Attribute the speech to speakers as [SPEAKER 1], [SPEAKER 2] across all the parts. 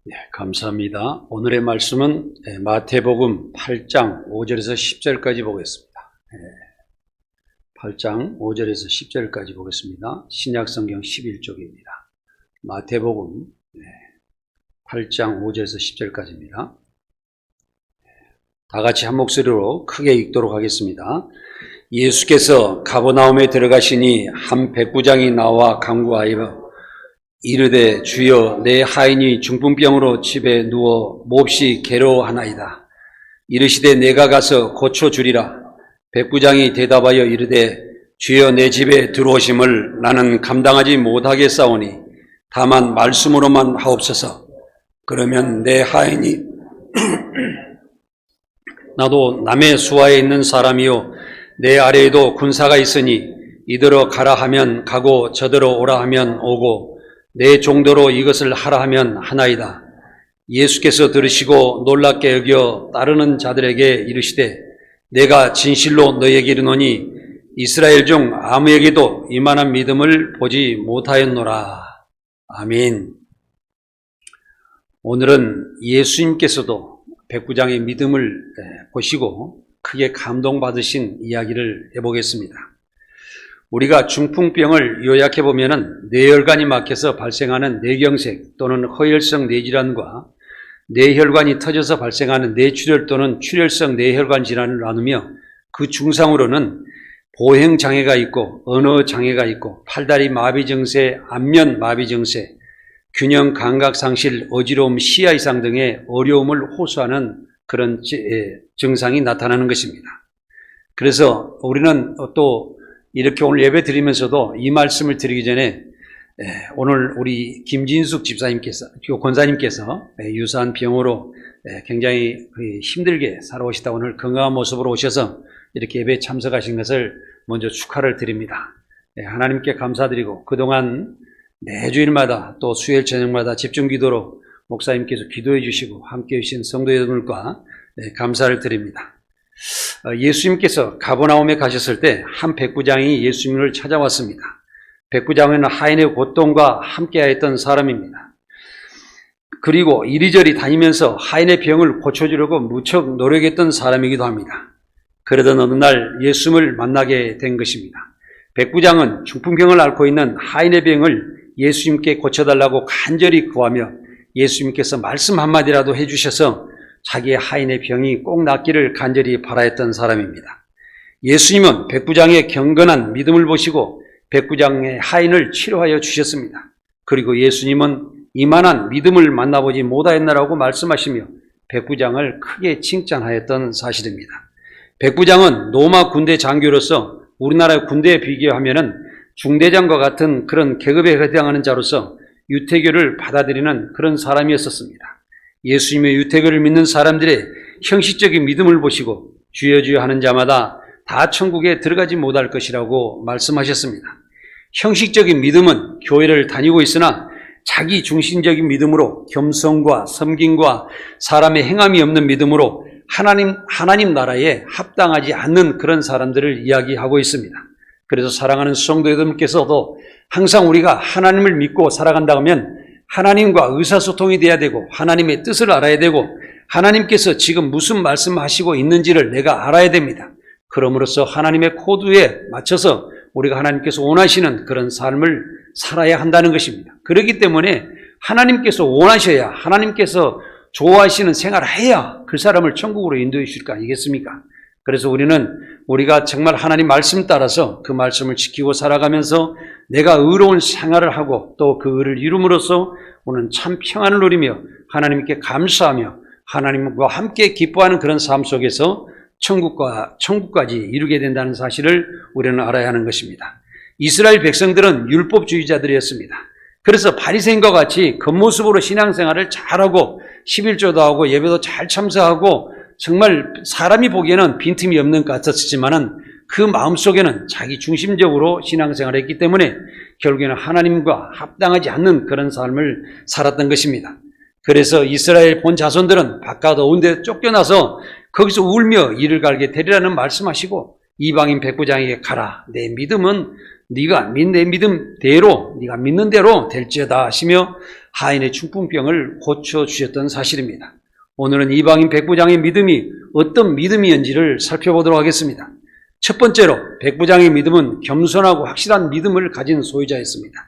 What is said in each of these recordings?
[SPEAKER 1] 네, 감사합니다. 오늘의 말씀은 마태복음 8장 5절에서 10절까지 보겠습니다. 8장 5절에서 10절까지 보겠습니다. 신약성경 11쪽입니다. 마태복음 8장 5절에서 10절까지입니다. 다 같이 한 목소리로 크게 읽도록 하겠습니다. 예수께서 가버나움에 들어가시니 한 백부장이 나와 간구하여 이르되 주여 내 하인이 중풍병으로 집에 누워 몹시 괴로워하나이다. 이르시되 내가 가서 고쳐주리라. 백부장이 대답하여 이르되 주여 내 집에 들어오심을 나는 감당하지 못하겠사오니 다만 말씀으로만 하옵소서. 그러면 내 하인이 나도 남의 수하에 있는 사람이요 내 아래에도 군사가 있으니 이더러 가라 하면 가고 저더러 오라 하면 오고 내 정도로 이것을 하라 하면 하나이다. 예수께서 들으시고 놀랍게 여겨 따르는 자들에게 이르시되 내가 진실로 너희에게 이르노니 이스라엘 중 아무에게도 이만한 믿음을 보지 못하였노라. 아멘. 오늘은 예수님께서도 백부장의 믿음을 보시고 크게 감동받으신 이야기를 해보겠습니다. 우리가 중풍병을 요약해 보면은 뇌혈관이 막혀서 발생하는 뇌경색 또는 허혈성 뇌질환과 뇌혈관이 터져서 발생하는 뇌출혈 또는 출혈성 뇌혈관 질환을 나누며 그 중상으로는 보행 장애가 있고 언어 장애가 있고 팔다리 마비 증세, 안면 마비 증세, 균형 감각 상실, 어지러움, 시야 이상 등의 어려움을 호소하는 그런 증상이 나타나는 것입니다. 그래서 우리는 또 이렇게 오늘 예배 드리면서도 이 말씀을 드리기 전에 오늘 우리 김진숙 집사님께서, 권사님께서 유사한 병으로 굉장히 힘들게 살아오시다 오늘 건강한 모습으로 오셔서 이렇게 예배에 참석하신 것을 먼저 축하를 드립니다. 하나님께 감사드리고 그동안 매주일마다 또 수요일 저녁마다 집중기도로 목사님께서 기도해 주시고 함께해 주신 성도 여러분들과 감사를 드립니다. 예수님께서 가버나움에 가셨을 때 한 백부장이 예수님을 찾아왔습니다. 백부장은 하인의 고통과 함께하였던 사람입니다. 그리고 이리저리 다니면서 하인의 병을 고쳐주려고 무척 노력했던 사람이기도 합니다. 그러던 어느 날 예수님을 만나게 된 것입니다. 백부장은 중풍병을 앓고 있는 하인의 병을 예수님께 고쳐달라고 간절히 구하며 예수님께서 말씀 한마디라도 해주셔서 자기의 하인의 병이 꼭 낫기를 간절히 바라했던 사람입니다. 예수님은 백부장의 경건한 믿음을 보시고 백부장의 하인을 치료하여 주셨습니다. 그리고 예수님은 이만한 믿음을 만나보지 못하였나라고 말씀하시며 백부장을 크게 칭찬하였던 사실입니다. 백부장은 로마 군대 장교로서 우리나라 군대에 비교하면 중대장과 같은 그런 계급에 해당하는 자로서 유태교를 받아들이는 그런 사람이었습니다. 예수님의 유태교를 믿는 사람들의 형식적인 믿음을 보시고 주여 주여 하는 자마다 다 천국에 들어가지 못할 것이라고 말씀하셨습니다. 형식적인 믿음은 교회를 다니고 있으나 자기 중심적인 믿음으로 겸손과 섬김과 사람의 행함이 없는 믿음으로 하나님 나라에 합당하지 않는 그런 사람들을 이야기하고 있습니다. 그래서 사랑하는 성도 여러분께서도 항상 우리가 하나님을 믿고 살아간다 하면 하나님과 의사소통이 돼야 되고 하나님의 뜻을 알아야 되고 하나님께서 지금 무슨 말씀하시고 있는지를 내가 알아야 됩니다. 그럼으로써 하나님의 코드에 맞춰서 우리가 하나님께서 원하시는 그런 삶을 살아야 한다는 것입니다. 그렇기 때문에 하나님께서 원하셔야 하나님께서 좋아하시는 생활을 해야 그 사람을 천국으로 인도해 주실 거 아니겠습니까? 그래서 우리가 정말 하나님 말씀 따라서 그 말씀을 지키고 살아가면서 내가 의로운 생활을 하고 또 그 의를 이룸으로써 오늘 참 평안을 누리며 하나님께 감사하며 하나님과 함께 기뻐하는 그런 삶 속에서 천국까지 이루게 된다는 사실을 우리는 알아야 하는 것입니다. 이스라엘 백성들은 율법주의자들이었습니다. 그래서 바리새인과 같이 겉모습으로 신앙생활을 잘하고 11조도 하고 예배도 잘 참석하고 정말 사람이 보기에는 빈틈이 없는 것 같았지만은 그 마음속에는 자기 중심적으로 신앙생활을 했기 때문에 결국에는 하나님과 합당하지 않는 그런 삶을 살았던 것입니다. 그래서 이스라엘 본 자손들은 바깥 어운 데 쫓겨나서 거기서 울며 이를 갈게 되리라는 말씀하시고 이방인 백부장에게 가라. 내 믿음은 내 믿음대로 네가 믿는 대로 될지어다 하시며 하인의 중풍병을 고쳐주셨던 사실입니다. 오늘은 이방인 백부장의 믿음이 어떤 믿음이었는지를 살펴보도록 하겠습니다. 첫 번째로 백부장의 믿음은 겸손하고 확실한 믿음을 가진 소유자였습니다.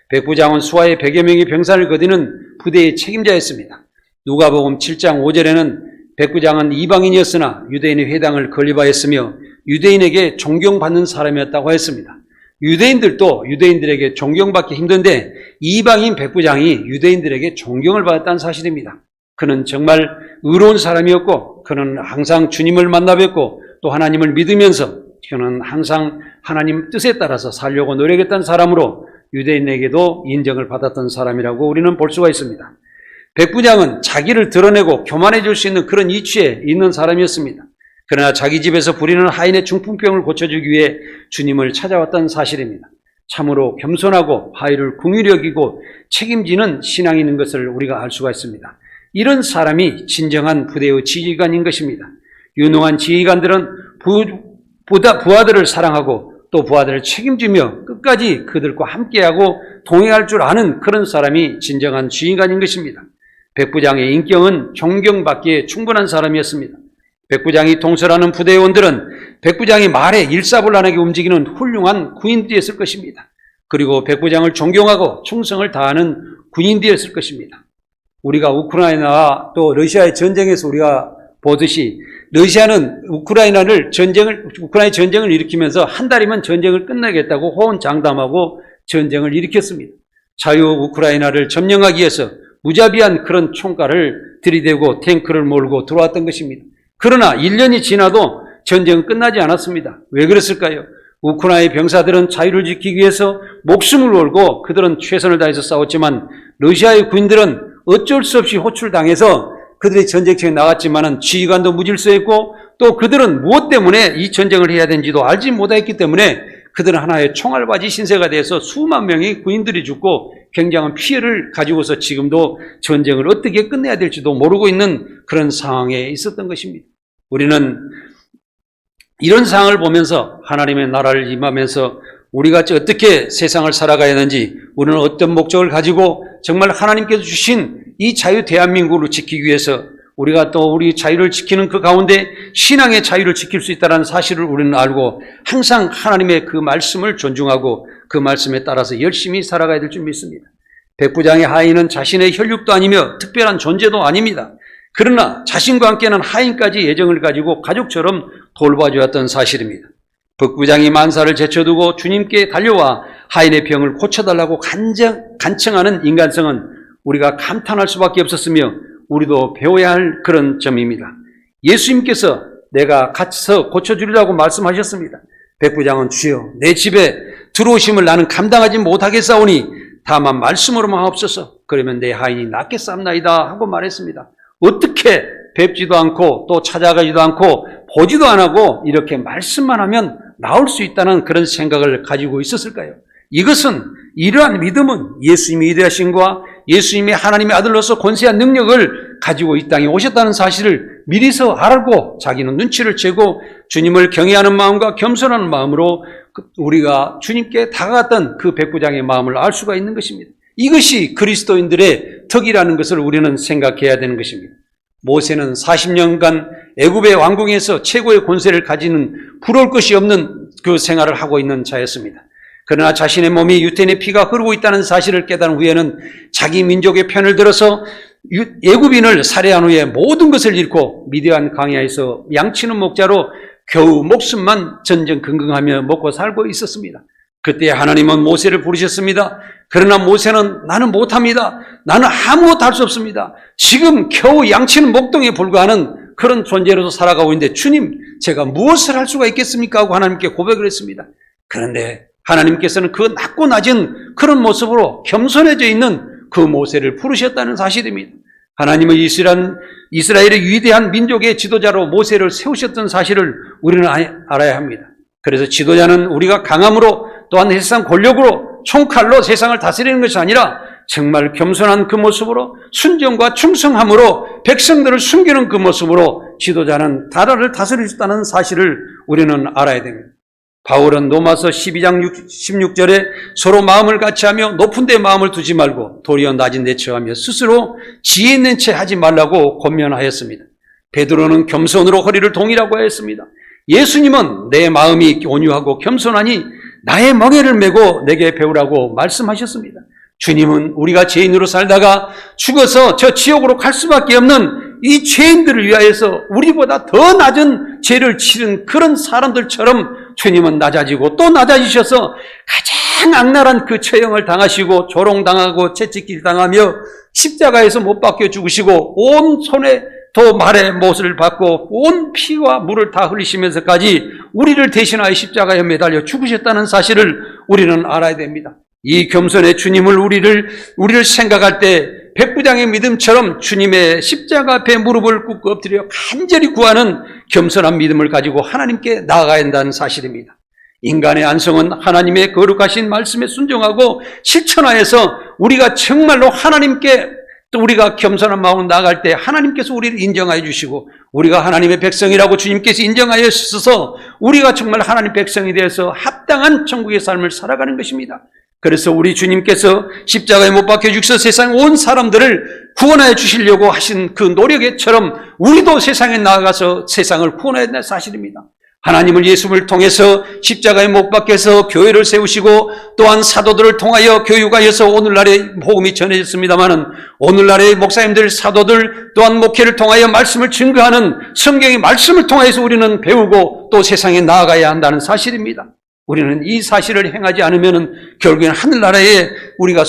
[SPEAKER 1] 백부장은 수하의 100여 명의 병사를 거두는 부대의 책임자였습니다. 누가복음 7장 5절에는 백부장은 이방인이었으나 유대인의 회당을 건립하였으며 유대인에게 존경받는 사람이었다고 했습니다. 유대인들도 유대인들에게 존경받기 힘든데 이방인 백부장이 유대인들에게 존경을 받았다는 사실입니다. 그는 정말 의로운 사람이었고 그는 항상 주님을 만나 뵙고 또 하나님을 믿으면서 그는 항상 하나님 뜻에 따라서 살려고 노력했던 사람으로 유대인에게도 인정을 받았던 사람이라고 우리는 볼 수가 있습니다. 백부장은 자기를 드러내고 교만해질 수 있는 그런 이치에 있는 사람이었습니다. 그러나 자기 집에서 부리는 하인의 중풍병을 고쳐주기 위해 주님을 찾아왔던 사실입니다. 참으로 겸손하고 하인을 긍휼히 여기고 책임지는 신앙이 있는 것을 우리가 알 수가 있습니다. 이런 사람이 진정한 부대의 지휘관인 것입니다. 유능한 지휘관들은 부하들을 사랑하고 또 부하들을 책임지며 끝까지 그들과 함께하고 동행할 줄 아는 그런 사람이 진정한 지휘관인 것입니다. 백부장의 인격은 존경받기에 충분한 사람이었습니다. 백부장이 통솔하는 부대원들은 백부장의 말에 일사불란하게 움직이는 훌륭한 군인들이었을 것입니다. 그리고 백부장을 존경하고 충성을 다하는 군인들이었을 것입니다. 우리가 우크라이나와 또 러시아의 전쟁에서 우리가 보듯이 러시아는 우크라이나의 전쟁을 일으키면서 한 달이면 전쟁을 끝내겠다고 호언장담하고 전쟁을 일으켰습니다. 자유 우크라이나를 점령하기 위해서 무자비한 그런 총가를 들이대고 탱크를 몰고 들어왔던 것입니다. 그러나 1년이 지나도 전쟁은 끝나지 않았습니다. 왜 그랬을까요? 우크라이나의 병사들은 자유를 지키기 위해서 목숨을 걸고 그들은 최선을 다해서 싸웠지만 러시아의 군인들은 어쩔 수 없이 호출당해서 그들이 전쟁터에 나갔지만은 지휘관도 무질서했고 또 그들은 무엇 때문에 이 전쟁을 해야 되는지도 알지 못했기 때문에 그들은 하나의 총알바지 신세가 돼서 수만 명의 군인들이 죽고 굉장한 피해를 가지고서 지금도 전쟁을 어떻게 끝내야 될지도 모르고 있는 그런 상황에 있었던 것입니다. 우리는 이런 상황을 보면서 하나님의 나라를 임하면서 우리가 어떻게 세상을 살아가야 하는지 우리는 어떤 목적을 가지고 정말 하나님께서 주신 이 자유 대한민국을 지키기 위해서 우리가 또 우리 자유를 지키는 그 가운데 신앙의 자유를 지킬 수 있다는 사실을 우리는 알고 항상 하나님의 그 말씀을 존중하고 그 말씀에 따라서 열심히 살아가야 될 줄 믿습니다. 백부장의 하인은 자신의 혈육도 아니며 특별한 존재도 아닙니다. 그러나 자신과 함께는 하인까지 애정을 가지고 가족처럼 돌봐주었던 사실입니다. 백부장이 만사를 제쳐두고 주님께 달려와 하인의 병을 고쳐달라고 간청하는 인간성은 우리가 감탄할 수밖에 없었으며 우리도 배워야 할 그런 점입니다. 예수님께서 내가 가서 고쳐주리라고 말씀하셨습니다. 백부장은 주여 내 집에 들어오심을 나는 감당하지 못하겠사오니 다만 말씀으로만 하옵소서. 그러면 내 하인이 낫겠사옵나이다 하고 말했습니다. 어떻게 뵙지도 않고 또 찾아가지도 않고 보지도 안 하고 이렇게 말씀만 하면 나올 수 있다는 그런 생각을 가지고 있었을까요? 이것은 이러한 믿음은 예수님이 위대하신과 예수님이 하나님의 아들로서 권세한 능력을 가지고 이 땅에 오셨다는 사실을 미리서 알고 자기는 눈치를 채고 주님을 경외하는 마음과 겸손한 마음으로 우리가 주님께 다가갔던 그 백부장의 마음을 알 수가 있는 것입니다. 이것이 그리스도인들의 덕이라는 것을 우리는 생각해야 되는 것입니다. 모세는 40년간 애굽의 왕궁에서 최고의 권세를 가지는 부러울 것이 없는 그 생활을 하고 있는 자였습니다. 그러나 자신의 몸이 유태인의 피가 흐르고 있다는 사실을 깨달은 후에는 자기 민족의 편을 들어서 애굽인을 살해한 후에 모든 것을 잃고 미디안 광야에서 양치는 목자로 겨우 목숨만 전전긍긍하며 먹고 살고 있었습니다. 그때 하나님은 모세를 부르셨습니다. 그러나 모세는 나는 못합니다. 나는 아무것도 할 수 없습니다. 지금 겨우 양치는 목동에 불과하는 그런 존재로서 살아가고 있는데 주님 제가 무엇을 할 수가 있겠습니까? 하고 하나님께 고백을 했습니다. 그런데 하나님께서는 그 낮고 낮은 그런 모습으로 겸손해져 있는 그 모세를 부르셨다는 사실입니다. 하나님은 이스라엘의 위대한 민족의 지도자로 모세를 세우셨던 사실을 우리는 알아야 합니다. 그래서 지도자는 우리가 강함으로 또한 세상 권력으로 총칼로 세상을 다스리는 것이 아니라 정말 겸손한 그 모습으로 순종과 충성함으로 백성들을 숨기는 그 모습으로 지도자는 나라를 다스릴 수 있다는 사실을 우리는 알아야 됩니다. 바울은 로마서 12장 16절에 서로 마음을 같이하며 높은 데 마음을 두지 말고 도리어 낮은 데 처하며 스스로 지혜 있는 채 하지 말라고 권면하였습니다. 베드로는 겸손으로 허리를 동이라고 하였습니다. 예수님은 내 마음이 온유하고 겸손하니 나의 멍에를 메고 내게 배우라고 말씀하셨습니다. 주님은 우리가 죄인으로 살다가 죽어서 저 지옥으로 갈 수밖에 없는 이 죄인들을 위하여서 우리보다 더 낮은 죄를 치른 그런 사람들처럼 주님은 낮아지고 또 낮아지셔서 가장 악랄한 그 처형을 당하시고 조롱당하고 채찍질 당하며 십자가에서 못 박혀 죽으시고 온 손에 또 말의 못을 받고 온 피와 물을 다 흘리시면서까지 우리를 대신하여 십자가에 매달려 죽으셨다는 사실을 우리는 알아야 됩니다. 이 겸손의 주님을 우리를 생각할 때 백부장의 믿음처럼 주님의 십자가 앞에 무릎을 꿇고 엎드려 간절히 구하는 겸손한 믿음을 가지고 하나님께 나아가야 한다는 사실입니다. 인간의 안성은 하나님의 거룩하신 말씀에 순종하고 실천하여서 우리가 정말로 하나님께 또 우리가 겸손한 마음으로 나아갈 때 하나님께서 우리를 인정하여 주시고 우리가 하나님의 백성이라고 주님께서 인정하여 주셔서 우리가 정말 하나님 백성이 되어서 합당한 천국의 삶을 살아가는 것입니다. 그래서 우리 주님께서 십자가에 못 박혀 죽어서 세상 온 사람들을 구원하여 주시려고 하신 그 노력에처럼 우리도 세상에 나아가서 세상을 구원해야 된다는 사실입니다. 하나님을 예수를 통해서 십자가에 못 박혀서 교회를 세우시고 또한 사도들을 통하여 교육하여서 오늘날의 복음이 전해졌습니다마는 오늘날의 목사님들, 사도들 또한 목회를 통하여 말씀을 증거하는 성경의 말씀을 통해서 우리는 배우고 또 세상에 나아가야 한다는 사실입니다. 우리는 이 사실을 행하지 않으면 결국엔 하늘나라에 우리가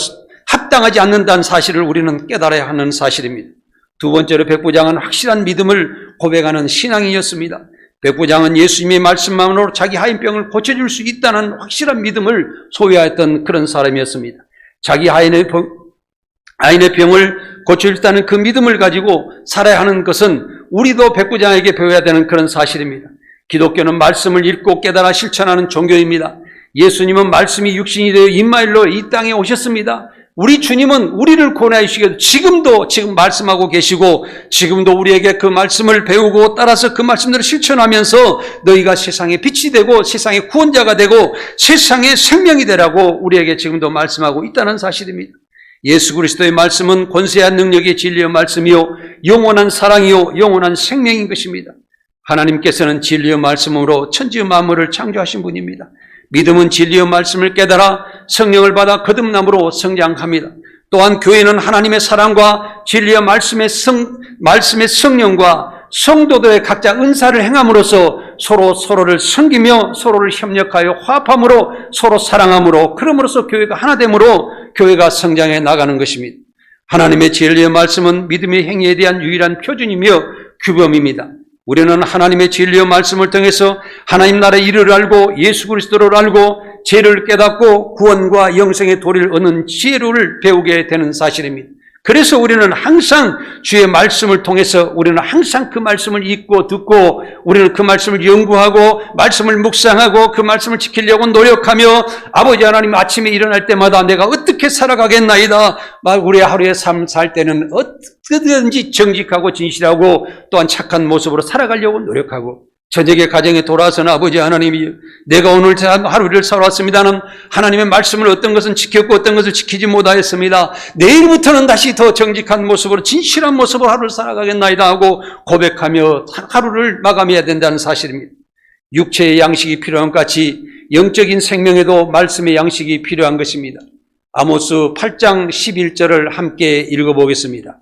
[SPEAKER 1] 합당하지 않는다는 사실을 우리는 깨달아야 하는 사실입니다. 두 번째로 백부장은 확실한 믿음을 고백하는 신앙이었습니다. 백부장은 예수님의 말씀만으로 자기 하인병을 고쳐줄 수 있다는 확실한 믿음을 소유하였던 그런 사람이었습니다. 자기 하인의 병을 고쳐줄 수 있다는 그 믿음을 가지고 살아야 하는 것은 우리도 백부장에게 배워야 되는 그런 사실입니다. 기독교는 말씀을 읽고 깨달아 실천하는 종교입니다. 예수님은 말씀이 육신이 되어 임마일로 이 땅에 오셨습니다. 우리 주님은 우리를 구원하여 주시기도 지금 말씀하고 계시고 지금도 우리에게 그 말씀을 배우고 따라서 그 말씀들을 실천하면서 너희가 세상의 빛이 되고 세상의 구원자가 되고 세상의 생명이 되라고 우리에게 지금도 말씀하고 있다는 사실입니다. 예수 그리스도의 말씀은 권세한 능력의 진리의 말씀이요 영원한 사랑이요 영원한 생명인 것입니다. 하나님께서는 진리의 말씀으로 천지 만물을 창조하신 분입니다. 믿음은 진리의 말씀을 깨달아 성령을 받아 거듭남으로 성장합니다. 또한 교회는 하나님의 사랑과 진리의 말씀의 성령과 성도들의 각자 은사를 행함으로써 서로를 섬기며 서로를 협력하여 화합함으로 서로 사랑함으로 그럼으로써 교회가 하나됨으로 교회가 성장해 나가는 것입니다. 하나님의 진리의 말씀은 믿음의 행위에 대한 유일한 표준이며 규범입니다. 우리는 하나님의 진리의 말씀을 통해서 하나님 나라의 일을 알고 예수 그리스도를 알고 죄를 깨닫고 구원과 영생의 도리를 얻는 지혜를 배우게 되는 사실입니다. 그래서 우리는 항상 주의 말씀을 통해서 우리는 항상 그 말씀을 읽고 듣고 우리는 그 말씀을 연구하고 말씀을 묵상하고 그 말씀을 지키려고 노력하며 아버지 하나님 아침에 일어날 때마다 내가 어떻게 살아가겠나이다. 우리 하루의 삶 살 때는 어떻게든지 정직하고 진실하고 또한 착한 모습으로 살아가려고 노력하고 저녁에 가정에 돌아와서는 아버지 하나님이 내가 오늘 하루를 살아왔습니다는 하나님의 말씀을 어떤 것은 지켰고 어떤 것을 지키지 못하였습니다. 내일부터는 다시 더 정직한 모습으로 진실한 모습으로 하루를 살아가겠나이다 하고 고백하며 하루를 마감해야 된다는 사실입니다. 육체의 양식이 필요한 것 같이 영적인 생명에도 말씀의 양식이 필요한 것입니다. 아모스 8장 11절을 함께 읽어보겠습니다.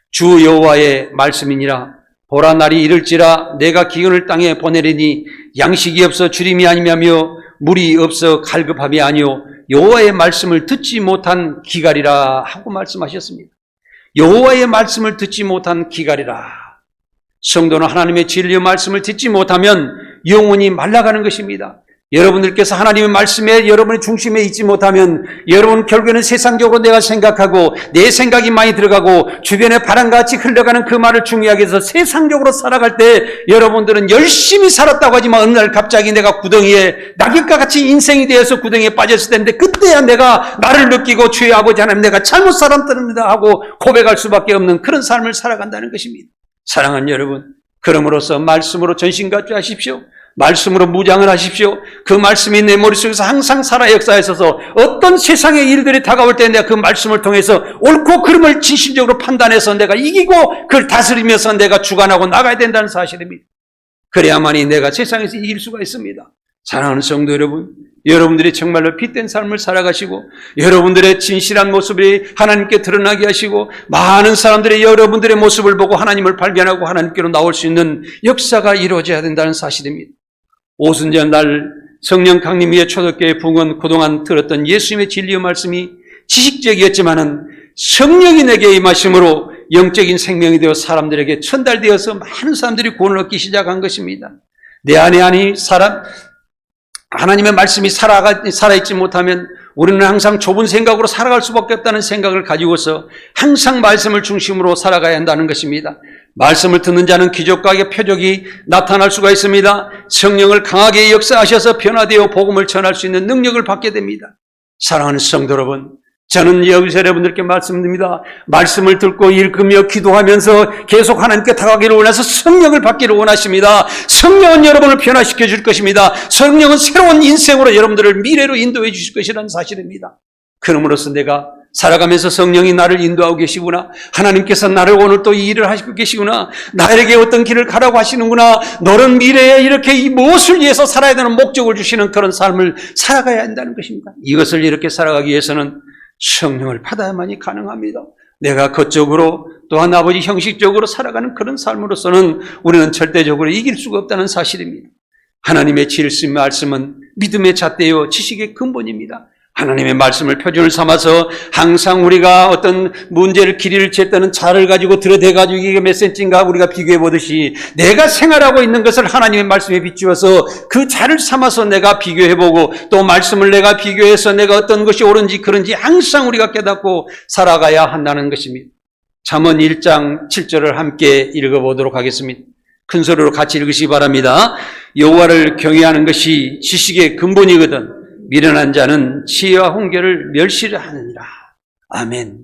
[SPEAKER 1] 주 여호와의 말씀이니라. 보라 날이 이를지라 내가 기근을 땅에 보내리니 양식이 없어 주림이 아니며 물이 없어 갈급함이 아니요 여호와의 말씀을 듣지 못한 기갈이라 하고 말씀하셨습니다. 여호와의 말씀을 듣지 못한 기갈이라. 성도는 하나님의 진리의 말씀을 듣지 못하면 영혼이 말라가는 것입니다. 여러분들께서 하나님의 말씀에 여러분의 중심에 있지 못하면 여러분 결국에는 세상적으로 내가 생각하고 내 생각이 많이 들어가고 주변의 바람같이 흘러가는 그 말을 중요하게 해서 세상적으로 살아갈 때 여러분들은 열심히 살았다고 하지만 어느 날 갑자기 내가 구덩이에 낙엽과 같이 인생이 되어서 구덩이에 빠졌을 텐데 그때야 내가 나를 느끼고 주의 아버지 하나님 내가 잘못 살았답니다 하고 고백할 수밖에 없는 그런 삶을 살아간다는 것입니다. 사랑하는 여러분, 그럼으로써 말씀으로 전신갑주하십시오. 말씀으로 무장을 하십시오. 그 말씀이 내 머릿속에서 항상 살아 역사하셔서 어떤 세상의 일들이 다가올 때 내가 그 말씀을 통해서 옳고 그름을 진실적으로 판단해서 내가 이기고 그걸 다스리면서 내가 주관하고 나가야 된다는 사실입니다. 그래야만이 내가 세상에서 이길 수가 있습니다. 사랑하는 성도 여러분, 여러분들이 정말로 빛된 삶을 살아가시고 여러분들의 진실한 모습이 하나님께 드러나게 하시고 많은 사람들이 여러분들의 모습을 보고 하나님을 발견하고 하나님께로 나올 수 있는 역사가 이루어져야 된다는 사실입니다. 오순절 날 성령 강림 위에 초대교회 부흥은 그동안 들었던 예수님의 진리의 말씀이 지식적이었지만은 성령이 내게 임하심으로 영적인 생명이 되어 사람들에게 전달되어서 많은 사람들이 구원을 얻기 시작한 것입니다. 내 안에 하나님의 말씀이 살아있지 못하면 우리는 항상 좁은 생각으로 살아갈 수밖에 없다는 생각을 가지고서 항상 말씀을 중심으로 살아가야 한다는 것입니다. 말씀을 듣는 자는 기적과 표적이 나타날 수가 있습니다. 성령을 강하게 역사하셔서 변화되어 복음을 전할 수 있는 능력을 받게 됩니다. 사랑하는 성도 여러분, 저는 여기서 여러분들께 말씀드립니다. 말씀을 듣고 읽으며 기도하면서 계속 하나님께 다가가기를 원해서 성령을 받기를 원하십니다. 성령은 여러분을 변화시켜 줄 것입니다. 성령은 새로운 인생으로 여러분들을 미래로 인도해 주실 것이라는 사실입니다. 그러므로서 내가 살아가면서 성령이 나를 인도하고 계시구나. 하나님께서 나를 오늘 또 이 일을 하시고 계시구나. 나에게 어떤 길을 가라고 하시는구나. 너는 미래에 이렇게 이 무엇을 위해서 살아야 되는 목적을 주시는 그런 삶을 살아가야 한다는 것입니다. 이것을 이렇게 살아가기 위해서는 성령을 받아야만이 가능합니다. 내가 그쪽으로 또한 아버지 형식적으로 살아가는 그런 삶으로서는 우리는 절대적으로 이길 수가 없다는 사실입니다. 하나님의 질서 말씀은 믿음의 잣대요 지식의 근본입니다. 하나님의 말씀을 표준을 삼아서 항상 우리가 어떤 문제를 길이를 잴 때는 자를 가지고 들여대가지고 이게 몇 센치인가 우리가 비교해 보듯이 내가 생활하고 있는 것을 하나님의 말씀에 비추어서 그 자를 삼아서 내가 비교해보고 또 말씀을 내가 비교해서 내가 어떤 것이 옳은지 그런지 항상 우리가 깨닫고 살아가야 한다는 것입니다. 잠언 1장 7절을 함께 읽어보도록 하겠습니다. 큰 소리로 같이 읽으시기 바랍니다. 여호와를 경외하는 것이 지식의 근본이거든 미련한 자는 지혜와 훈계를 멸시하느니라. 아멘.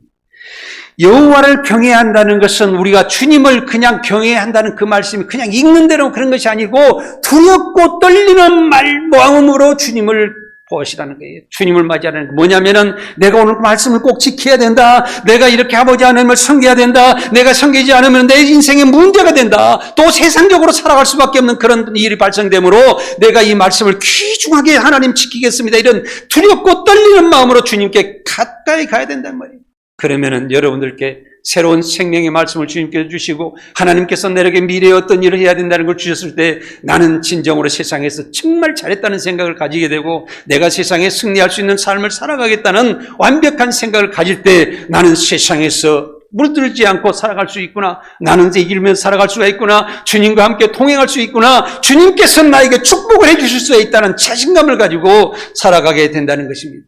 [SPEAKER 1] 여호와를 경외한다는 것은 우리가 주님을 그냥 경외한다는 그 말씀이 그냥 읽는 대로 그런 것이 아니고 두렵고 떨리는 마음으로 주님을 보시라는 거예요. 주님을 맞이하는 거 뭐냐면은 내가 오늘 말씀을 꼭 지켜야 된다. 내가 이렇게 아버지 하나님을 섬겨야 된다. 내가 섬기지 않으면 내 인생에 문제가 된다. 또 세상적으로 살아갈 수밖에 없는 그런 일이 발생되므로 내가 이 말씀을 귀중하게 하나님 지키겠습니다. 이런 두렵고 떨리는 마음으로 주님께 가까이 가야 된단 말이에요. 그러면은 여러분들께 새로운 생명의 말씀을 주님께서 주시고 하나님께서 내게 미래에 어떤 일을 해야 된다는 걸 주셨을 때 나는 진정으로 세상에서 정말 잘했다는 생각을 가지게 되고 내가 세상에 승리할 수 있는 삶을 살아가겠다는 완벽한 생각을 가질 때 나는 세상에서 물들지 않고 살아갈 수 있구나. 나는 이기면서 살아갈 수가 있구나. 주님과 함께 동행할 수 있구나. 주님께서 나에게 축복을 해 주실 수 있다는 자신감을 가지고 살아가게 된다는 것입니다.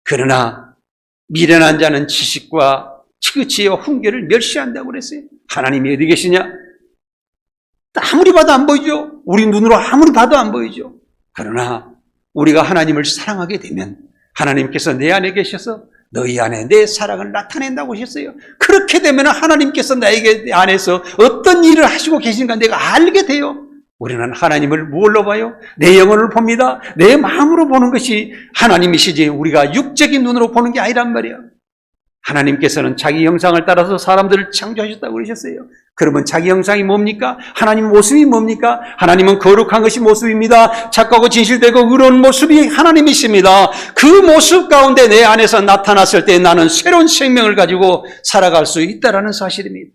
[SPEAKER 1] 그러나 미련한 자는 지식과 지혜와 훈계를 멸시한다고 그랬어요. 하나님이 어디 계시냐? 아무리 봐도 안 보이죠. 우리 눈으로 아무리 봐도 안 보이죠. 그러나 우리가 하나님을 사랑하게 되면 하나님께서 내 안에 계셔서 너희 안에 내 사랑을 나타낸다고 하셨어요. 그렇게 되면 하나님께서 나에게 안에서 어떤 일을 하시고 계신가 내가 알게 돼요. 우리는 하나님을 무엇로 봐요? 내 영혼을 봅니다. 내 마음으로 보는 것이 하나님이시지 우리가 육적인 눈으로 보는 게 아니란 말이에요. 하나님께서는 자기 형상을 따라서 사람들을 창조하셨다고 그러셨어요. 그러면 자기 형상이 뭡니까? 하나님 모습이 뭡니까? 하나님은 거룩한 것이 모습입니다. 착하고 진실되고 의로운 모습이 하나님이십니다. 그 모습 가운데 내 안에서 나타났을 때 나는 새로운 생명을 가지고 살아갈 수 있다는 사실입니다.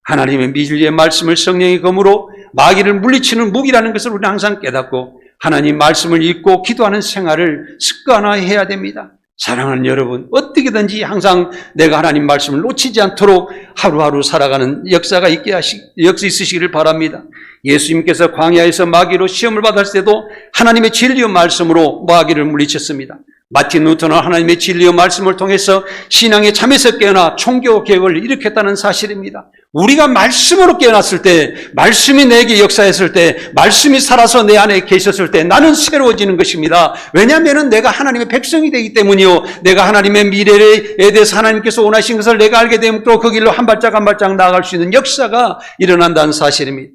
[SPEAKER 1] 하나님의 미진리의 말씀을 성령의 검으로 마귀를 물리치는 무기라는 것을 우리는 항상 깨닫고 하나님 말씀을 읽고 기도하는 생활을 습관화해야 됩니다. 사랑하는 여러분, 어떻게든지 항상 내가 하나님 말씀을 놓치지 않도록 하루하루 살아가는 역사가 있으시기를 바랍니다. 예수님께서 광야에서 마귀로 시험을 받았을 때도 하나님의 진리의 말씀으로 마귀를 물리쳤습니다. 마틴 루터는 하나님의 진리의 말씀을 통해서 신앙의 잠에서 깨어나 총교 개혁을 일으켰다는 사실입니다. 우리가 말씀으로 깨어났을 때, 말씀이 내게 역사했을 때, 말씀이 살아서 내 안에 계셨을 때 나는 새로워지는 것입니다. 왜냐하면 내가 하나님의 백성이 되기 때문이요. 내가 하나님의 미래에 대해서 하나님께서 원하신 것을 내가 알게 되면 또 그 길로 한 발짝 한 발짝 나아갈 수 있는 역사가 일어난다는 사실입니다.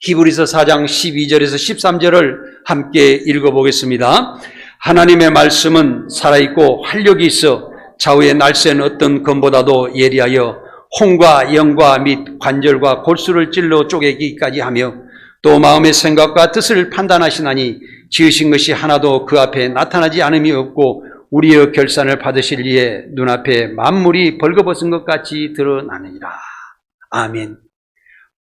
[SPEAKER 1] 히브리서 4장 12절에서 13절을 함께 읽어보겠습니다. 하나님의 말씀은 살아있고 활력이 있어 좌우의 날쌘 어떤 검보다도 예리하여 혼과 영과 및 관절과 골수를 찔러 쪼개기까지 하며 또 마음의 생각과 뜻을 판단하시나니 지으신 것이 하나도 그 앞에 나타나지 않음이 없고 우리의 결산을 받으실 이에 눈앞에 만물이 벌거벗은 것 같이 드러나느니라. 아멘.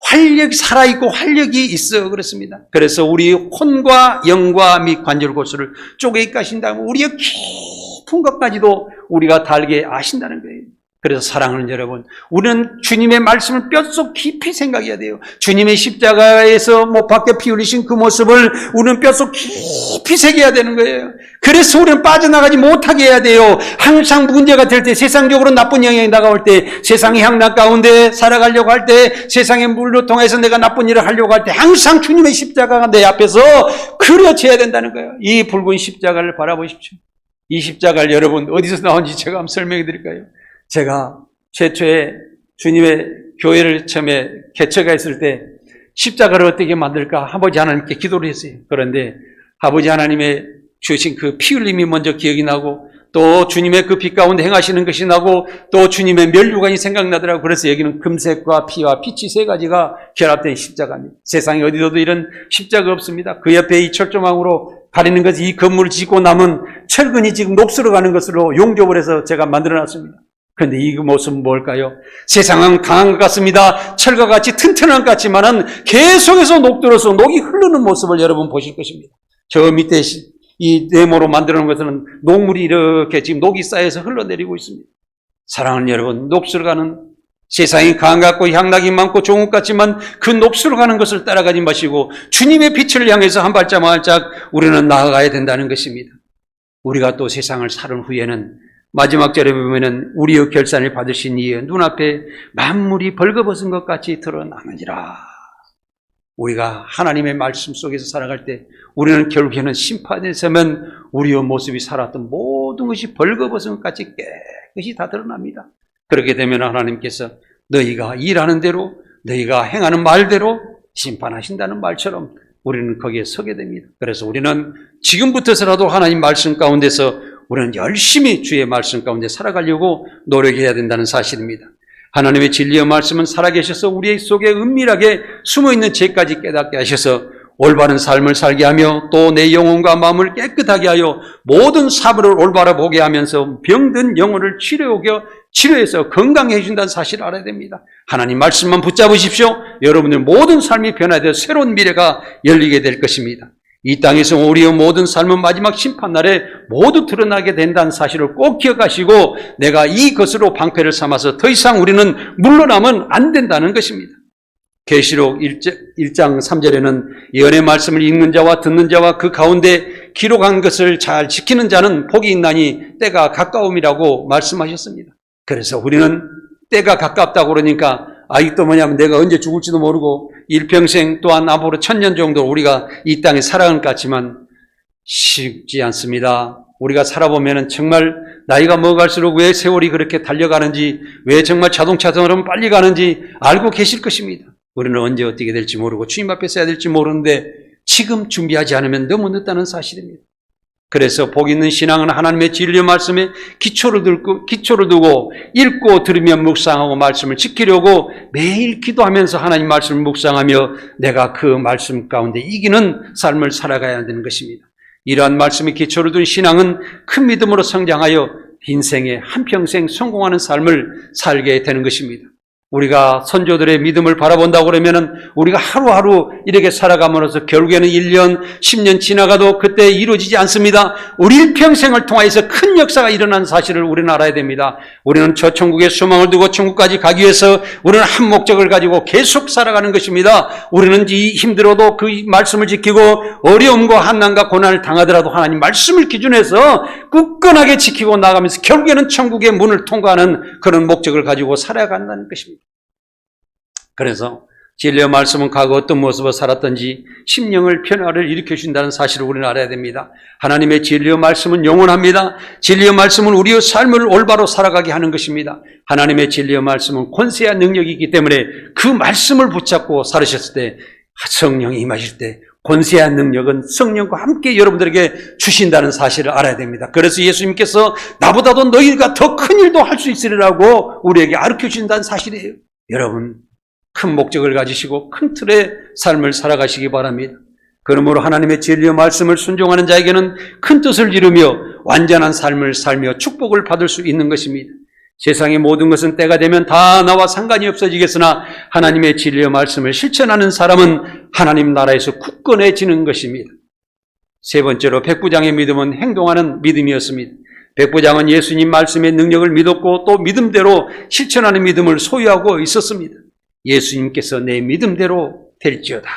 [SPEAKER 1] 활력이 살아있고 활력이 있어 그렇습니다. 그래서 우리 혼과 영과 및 관절 골수를 쪼개기까지 하신다면 우리의 깊은 것까지도 우리가 다 알게 아신다는 거예요. 그래서 사랑하는 여러분, 우리는 주님의 말씀을 뼛속 깊이 생각해야 돼요. 주님의 십자가에서 못 박혀 피 흘리신 그 모습을 우리는 뼛속 깊이 새겨야 되는 거예요. 그래서 우리는 빠져나가지 못하게 해야 돼요. 항상 문제가 될 때, 세상적으로 나쁜 영향이 다가올 때, 세상의 향락 가운데 살아가려고 할 때, 세상의 물로 통해서 내가 나쁜 일을 하려고 할 때 항상 주님의 십자가가 내 앞에서 그려져야 된다는 거예요. 이 붉은 십자가를 바라보십시오. 이 십자가를 여러분 어디서 나온지 제가 한번 설명해 드릴까요? 제가 최초에 주님의 교회를 처음에 개척했을 때 십자가를 어떻게 만들까 아버지 하나님께 기도를 했어요. 그런데 아버지 하나님의 주신 그 피 흘림이 먼저 기억이 나고 또 주님의 그 빛 가운데 행하시는 것이 나고 또 주님의 면류관이 생각나더라고요. 그래서 여기는 금색과 피와 빛이 세 가지가 결합된 십자가입니다. 세상에 어디서도 이런 십자가 없습니다. 그 옆에 이 철조망으로 가리는 것이 이 건물을 짓고 남은 철근이 지금 녹슬어 가는 것으로 용접을 해서 제가 만들어놨습니다. 그런데 이 모습은 뭘까요? 세상은 강한 것 같습니다. 철과 같이 튼튼한 것 같지만은 계속해서 녹들어서 녹이 흐르는 모습을 여러분 보실 것입니다. 저 밑에 이 네모로 만들어 놓은 것은 녹물이 이렇게 지금 녹이 쌓여서 흘러내리고 있습니다. 사랑하는 여러분, 녹슬어가는 세상이 강한 것 같고 향락이 많고 좋은 것 같지만 그 녹슬어가는 것을 따라가지 마시고 주님의 빛을 향해서 한 발짝 우리는 나아가야 된다는 것입니다. 우리가 또 세상을 살은 후에는 마지막 절에 보면은 우리의 결산을 받으신 이의 눈앞에 만물이 벌거벗은 것 같이 드러나느니라. 우리가 하나님의 말씀 속에서 살아갈 때 우리는 결국에는 심판에 서면 우리의 모습이 살았던 모든 것이 벌거벗은 것 같이 깨끗이 다 드러납니다. 그렇게 되면 하나님께서 너희가 일하는 대로 너희가 행하는 말대로 심판하신다는 말처럼 우리는 거기에 서게 됩니다. 그래서 우리는 지금부터서라도 하나님 말씀 가운데서 우리는 열심히 주의 말씀 가운데 살아가려고 노력해야 된다는 사실입니다. 하나님의 진리의 말씀은 살아계셔서 우리 속에 은밀하게 숨어있는 죄까지 깨닫게 하셔서 올바른 삶을 살게 하며 또 내 영혼과 마음을 깨끗하게 하여 모든 사물을 올바로 보게 하면서 병든 영혼을 치료해서 건강해 준다는 사실을 알아야 됩니다. 하나님 말씀만 붙잡으십시오. 여러분의 모든 삶이 변화되어 새로운 미래가 열리게 될 것입니다. 이 땅에서 우리의 모든 삶은 마지막 심판날에 모두 드러나게 된다는 사실을 꼭 기억하시고 내가 이것으로 방패를 삼아서 더 이상 우리는 물러나면 안 된다는 것입니다. 계시록 1장 3절에는 예언의 말씀을 읽는 자와 듣는 자와 그 가운데 기록한 것을 잘 지키는 자는 복이 있나니 때가 가까움이라고 말씀하셨습니다. 그래서 우리는 때가 가깝다고 그러니까 아직도 뭐냐면 내가 언제 죽을지도 모르고 일평생 또한 앞으로 1000년 정도 우리가 이 땅에 살아갈 것 같지만 쉽지 않습니다. 우리가 살아보면 정말 나이가 먹어갈수록 왜 세월이 그렇게 달려가는지 왜 정말 자동차처럼 빨리 가는지 알고 계실 것입니다. 우리는 언제 어떻게 될지 모르고 주님 앞에 서야 될지 모르는데 지금 준비하지 않으면 너무 늦다는 사실입니다. 그래서 복 있는 신앙은 하나님의 진리의 말씀에 기초를 두고 읽고 들으며 묵상하고 말씀을 지키려고 매일 기도하면서 하나님 말씀을 묵상하며 내가 그 말씀 가운데 이기는 삶을 살아가야 되는 것입니다. 이러한 말씀의 기초를 둔 신앙은 큰 믿음으로 성장하여 인생의 한평생 성공하는 삶을 살게 되는 것입니다. 우리가 선조들의 믿음을 바라본다고 그러면은 우리가 하루하루 이렇게 살아감으로써 결국에는 1년, 10년 지나가도 그때 이루어지지 않습니다. 우리 일평생을 통하여서 큰 역사가 일어난 사실을 우리는 알아야 됩니다. 우리는 저 천국에 소망을 두고 천국까지 가기 위해서 우리는 한 목적을 가지고 계속 살아가는 것입니다. 우리는 힘들어도 그 말씀을 지키고 어려움과 한난과 고난을 당하더라도 하나님 말씀을 기준해서 굳건하게 지키고 나가면서 결국에는 천국의 문을 통과하는 그런 목적을 가지고 살아간다는 것입니다. 그래서 진리의 말씀은 과거 어떤 모습으로 살았던지 심령을 변화를 일으켜준다는 사실을 우리는 알아야 됩니다. 하나님의 진리의 말씀은 영원합니다. 진리의 말씀은 우리의 삶을 올바로 살아가게 하는 것입니다. 하나님의 진리의 말씀은 권세와 능력이 있기 때문에 그 말씀을 붙잡고 살으셨을 때 성령이 임하실 때 권세한 능력은 성령과 함께 여러분들에게 주신다는 사실을 알아야 됩니다. 그래서 예수님께서 나보다도 너희가 더 큰 일도 할 수 있으리라고 우리에게 가르쳐 주신다는 사실이에요. 여러분, 큰 목적을 가지시고 큰 틀의 삶을 살아가시기 바랍니다. 그러므로 하나님의 진리의 말씀을 순종하는 자에게는 큰 뜻을 이루며 완전한 삶을 살며 축복을 받을 수 있는 것입니다. 세상의 모든 것은 때가 되면 다 나와 상관이 없어지겠으나 하나님의 진리의 말씀을 실천하는 사람은 하나님 나라에서 굳건해지는 것입니다. 세 번째로 백부장의 믿음은 행동하는 믿음이었습니다. 백부장은 예수님 말씀의 능력을 믿었고 또 믿음대로 실천하는 믿음을 소유하고 있었습니다. 예수님께서 내 믿음대로 될지어다.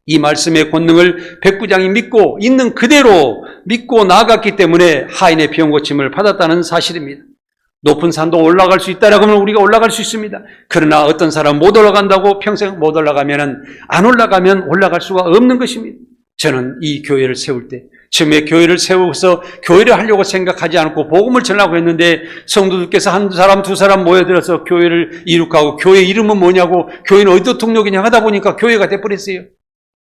[SPEAKER 1] 이 말씀의 권능을 백부장이 믿고 있는 그대로 믿고 나아갔기 때문에 하인의 병 고침을 받았다는 사실입니다. 높은 산도 올라갈 수 있다라고 하면 우리가 올라갈 수 있습니다. 그러나 어떤 사람 못 올라간다고 평생 못 올라가면은 안 올라가면 올라갈 수가 없는 것입니다. 저는 이 교회를 세울 때 처음에 교회를 세워서 교회를 하려고 생각하지 않고 복음을 전하려고 했는데 성도들께서 한 사람 두 사람 모여들어서 교회를 이룩하고 교회 이름은 뭐냐고 교회는 어디 통역이냐 하다 보니까 교회가 돼버렸어요.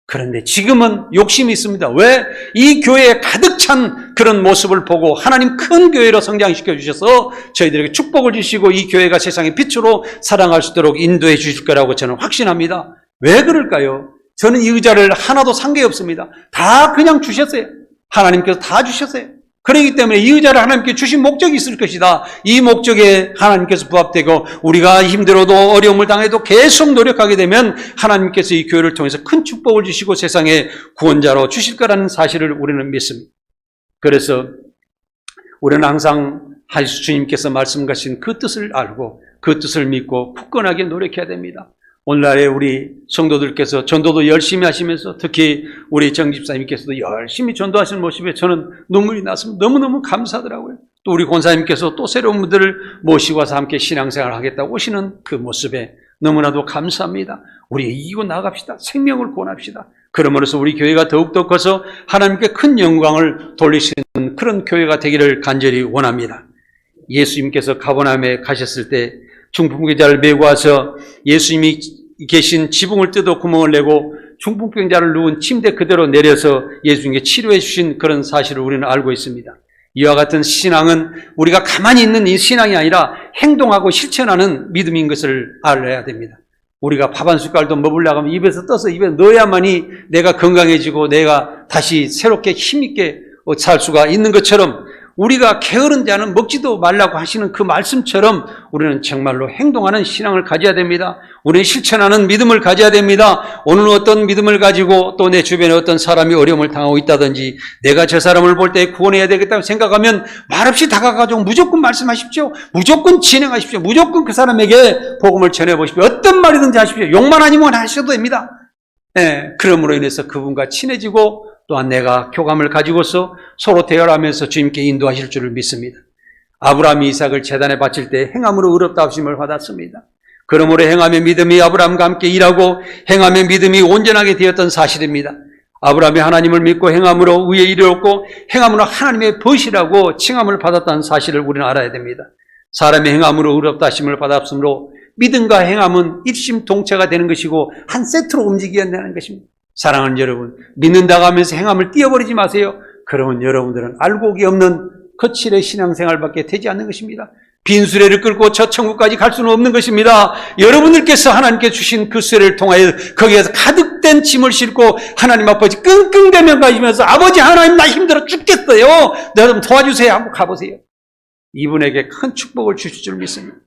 [SPEAKER 1] 그런데 지금은 욕심이 있습니다. 왜? 이 교회에 가득 찬 그런 모습을 보고 하나님 큰 교회로 성장시켜 주셔서 저희들에게 축복을 주시고 이 교회가 세상의 빛으로 살아갈 수 있도록 인도해 주실 거라고 저는 확신합니다. 왜 그럴까요? 저는 이 의자를 하나도 산 게 없습니다. 다 그냥 주셨어요. 하나님께서 다 주셨어요. 그렇기 때문에 이 의자를 하나님께 주신 목적이 있을 것이다. 이 목적에 하나님께서 부합되고 우리가 힘들어도 어려움을 당해도 계속 노력하게 되면 하나님께서 이 교회를 통해서 큰 축복을 주시고 세상의 구원자로 주실 거라는 사실을 우리는 믿습니다. 그래서 우리는 항상 주님께서 말씀하신 그 뜻을 알고 그 뜻을 믿고 굳건하게 노력해야 됩니다. 오늘날에 우리 성도들께서 전도도 열심히 하시면서 특히 우리 정 집사님께서도 열심히 전도하시는 모습에 저는 눈물이 났습니다. 너무너무 감사하더라고요. 또 우리 권사님께서 또 새로운 분들을 모시고 와서 함께 신앙생활을 하겠다고 오시는 그 모습에 너무나도 감사합니다. 우리 이기고 나갑시다. 생명을 구원합시다. 그러므로서 우리 교회가 더욱더 커서 하나님께 큰 영광을 돌리시는 그런 교회가 되기를 간절히 원합니다. 예수님께서 가버나움에 가셨을 때 중풍병자를 메고 와서 예수님이 계신 지붕을 뜯어 구멍을 내고 중풍병자를 누운 침대 그대로 내려서 예수님께 치료해 주신 그런 사실을 우리는 알고 있습니다. 이와 같은 신앙은 우리가 가만히 있는 이 신앙이 아니라 행동하고 실천하는 믿음인 것을 알아야 됩니다. 우리가 밥 한 숟갈도 먹으려고 하면 입에서 떠서 입에 넣어야만이 내가 건강해지고 내가 다시 새롭게 힘있게 살 수가 있는 것처럼 우리가 게으른 자는 먹지도 말라고 하시는 그 말씀처럼 우리는 정말로 행동하는 신앙을 가져야 됩니다. 우리는 실천하는 믿음을 가져야 됩니다. 오늘 어떤 믿음을 가지고 또 내 주변에 어떤 사람이 어려움을 당하고 있다든지 내가 저 사람을 볼 때 구원해야 되겠다고 생각하면 말없이 다가가지고 무조건 말씀하십시오. 무조건 진행하십시오. 무조건 그 사람에게 복음을 전해보십시오. 어떤 말이든지 하십시오. 욕만 아니면 하셔도 됩니다. 그럼으로 인해서 그분과 친해지고 또한 내가 교감을 가지고서 서로 대화하면서 주님께 인도하실 줄을 믿습니다. 아브라함이 이삭을 제단에 바칠 때 행함으로 의롭다 하심을 받았습니다. 그러므로 행함의 믿음이 아브라함과 함께 일하고 행함의 믿음이 온전하게 되었던 사실입니다. 아브라함이 하나님을 믿고 행함으로 의에 이르렀고 행함으로 하나님의 벗이라고 칭함을 받았다는 사실을 우리는 알아야 됩니다. 사람의 행함으로 의롭다 하심을 받았으므로 믿음과 행함은 일심동체가 되는 것이고 한 세트로 움직여야 되는 것입니다. 사랑하는 여러분, 믿는다고 하면서 행함을 띄워버리지 마세요. 그러면 여러분들은 알곡이 없는 거칠의 신앙생활밖에 되지 않는 것입니다. 빈 수레를 끌고 저 천국까지 갈 수는 없는 것입니다. 여러분들께서 하나님께 주신 그 수레를 통하여 거기에서 가득된 짐을 싣고 하나님 아버지 끙끙대며 가시면서 아버지 하나님 나 힘들어 죽겠어요. 나 좀 도와주세요 하고 가보세요. 이분에게 큰 축복을 주실 줄 믿습니다.